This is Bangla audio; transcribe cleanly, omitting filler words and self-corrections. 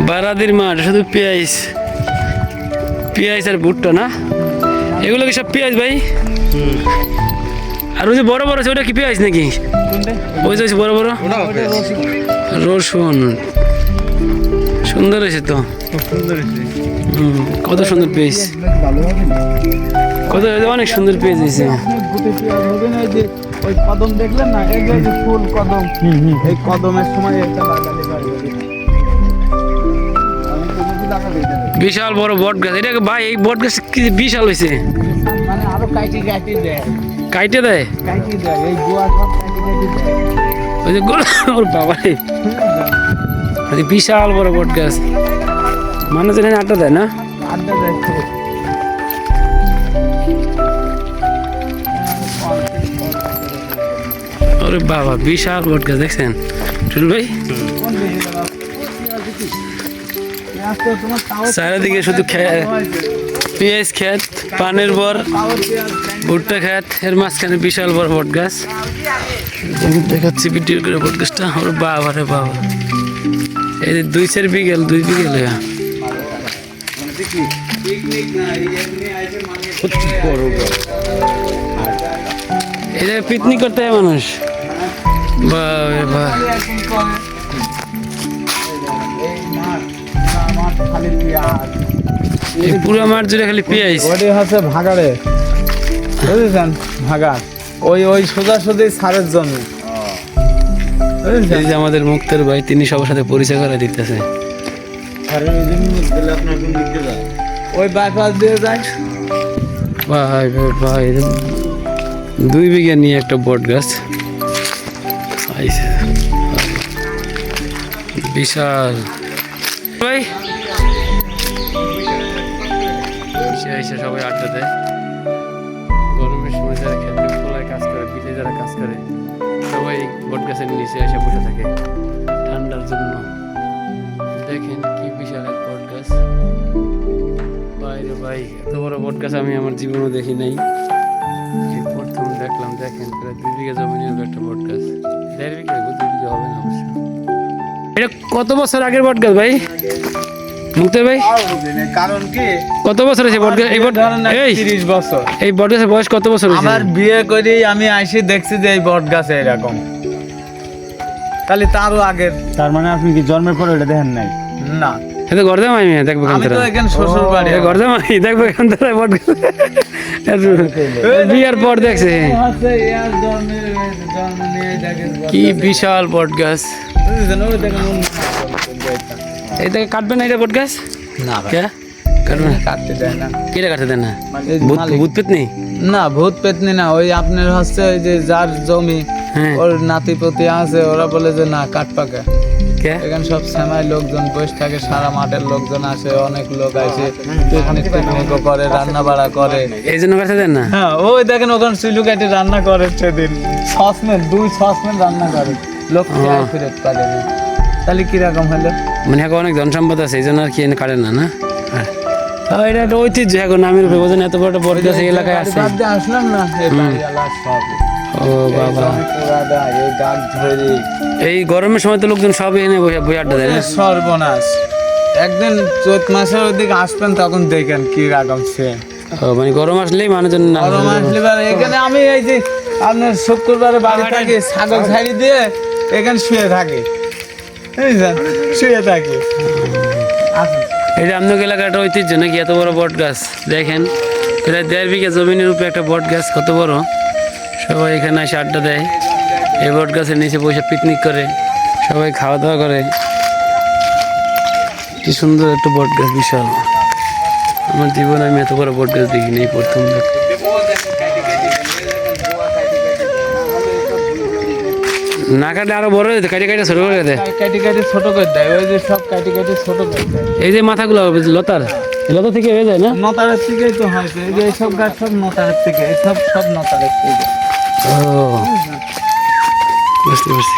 বারাদির মাঠ শুধু পেঁয়াজ পেঁয়াজ আর ভুট্টা না, এগুলো কি সব পেঁয়াজ ভাই? আর ওই যে বড় বড় আছে ওটা কি পেঁয়াজ নাকি? ওই যে বড় বড় রসুন, সুন্দর হয়েছে তো, কত সুন্দর পেঁয়াজ, কত অনেক সুন্দর পেঁয়াজ হয়েছে। ওই কদম দেখলেন না, এই যে ফুল কদম, এই কদমের সময় এটা লাগালে বিশাল বড় বট গাছ। এটা ভাই এই বট গাছ কি বিশাল হয়েছে, মানে আরো কাইটি কাইটি দেয়, কাইটে দেয়, কাইটি দেয়, এই গোয়া সব কাইটি কাইটি দেয়। ওই যে ওর বাবা বিশাল বড় বট গাছ, মানুষ এখানে আড্ডা দেয় না, আড্ডা দেয়। ওরে বাবা বিশাল বট গাছ দেখছেন টুল ভাই? চারিদিকে শুধু পেঁয়াজ ক্ষেত, পানের বর, ভুট্টা ক্ষেত, এর মাঝখানে বিশাল বড় বট গাছ। দেখাচ্ছি ভিডিও করে বট গাছটা। ওর বাবা রে বাবা, এই যে 2-4 বিঘেল 2 বিঘেল এটা পিকনিক করতে হয় মানুষ। পুরো মাঠ জুড়ে খালি পেঁয়াজ। ওটি হচ্ছে ভাগাড়ে, বুঝেছেন? ভাগাড় ওই ওই সোজাসুজি সারের জমি। এই যে আমাদের মুক্তার ভাই, তিনি সবার সাথে পরিচয় করে দিতেছে। ওই বাইপাস দিয়ে যায় ভাই ভাই ভাই, 2 বিঘা নিয়ে একটা বট গাছ বিশাল ভাই। সবাই আড্ডা দেয় গরমের সময়, যারা খেতে খোলায় কাজ করে, বিলে যারা কাজ করে, সবাই বট গাছের নিচে এসে বসে থাকে ঠান্ডার জন্য। দেখেন কি বিশাল এক বট গাছ, বাইরে ভাই এত বড় বট গাছ আমি আমার জীবনে দেখি নাই, প্রথম দেখলাম। দেখেন প্রায় 2 বিঘা জমিনের একটা বট গাছ, 1.5 বিঘা 2 বিঘা হবে না অবশ্য। এটা কত বছর আগের বট গাছ ভাই মুক্তার ভাই? কারণ কি, কত বছর আছে বট গাছ? এই 30 বছর। এই বট গাছের বয়স কত বছর হয়েছে? আমার বিয়ে করি আমি আইসি দেখছি যে এই বট গাছ এরকম, তাহলে তারও আগের। তার মানে আপনি কি জন্মের পরে এটা দেখেন নাই? না, এটা গর্দাম আমি দেখবো কেন, আমি তো এখানে শ্বশুর বাড়ি, গর্দাম আমি দেখবো কেন বট গাছ বিয়ার পর দেখছে কি বিশাল বট গাছ। এইটাকে কাটবে না এটা বট গাছ? না কে কাটবে না? কাটতে দেয় না। কেটে কাটতে দেয় না? ভূত পেতনি না, ভূত পেতনি না, ওই আপনার হচ্ছে ওই যে যার জমি ওর নাতিপতি আছে, ওরা বলে যে না কাট পাকে। এখানে সব সময় লোকজন বসে থাকে, সারা মাঠের লোকজন আসে, অনেক লোক আসে, পিকনিকও করে, রান্না বাড়া করে, এই জন্য কাটতে দেন না। হ্যাঁ, ওই দেখেন ওখানে চুলু কাটে রান্না করে, সেদিন 2 সসম্যান রান্না করে, লোক ফেরত পারে না। তাহলে কিরকম হলো? মানে এখন অনেক ধন সম্পদ আছে, এই জন্য আর কি কাটে না। না এটা একটা ঐতিহ্য, এখন নামের উপরে বোঝেন এত বড় বট গাছ এই এলাকায় আছে। আসলাম না, ও বাবা, এই গরমের সময় তো লোকজন সব এনে বসে আড্ডা দেয়। সর্বনাশ, একদিন চৈত মাসের ওদিকে আসবেন তখন দেখেন কি রকম সে। মানে গরম আসলেই মানুষজন, গরম আসলে এখানে আমি এই যে আপনার শুক্রবারে বাড়ি থাকি, ছাগল ছাড়ি দিয়ে এখানে শুয়ে থাকি, বুঝলেন? শুয়ে থাকি। এটা আপনার এলাকার একটা ঐতিহ্য নাকি? এত বড় বট গাছ দেখেন, প্রায় 1.5 বিঘা জমিনের উপরে একটা বট গাছ, কত বড়। সবাই এখানে এসে আড্ডা দেয়, এই বট গাছের নিচে বসে পিকনিক করে, সবাই খাওয়া দাওয়া করে। কি সুন্দর একটা বট গাছ, বিশাল। আমার জীবনে আমি এত বড় বট গাছ দেখিনি, এই প্রথম। না কাটলে আরো বড় হয়ে কাটি কাটি ছোট করে দেয়, কাটি কাটি ছোট করে দেয়, ওই যে সব কাটি কাটি ছোট করে দেয়। এই যে মাথাগুলো লতা থেকে হয়ে যায় না? নতারের থেকেই তো হয়েছে, এই যে এইসব গাছ সব নতারের থেকে, এইসব সব নতারের থেকে। ও বুঝতে পারছি।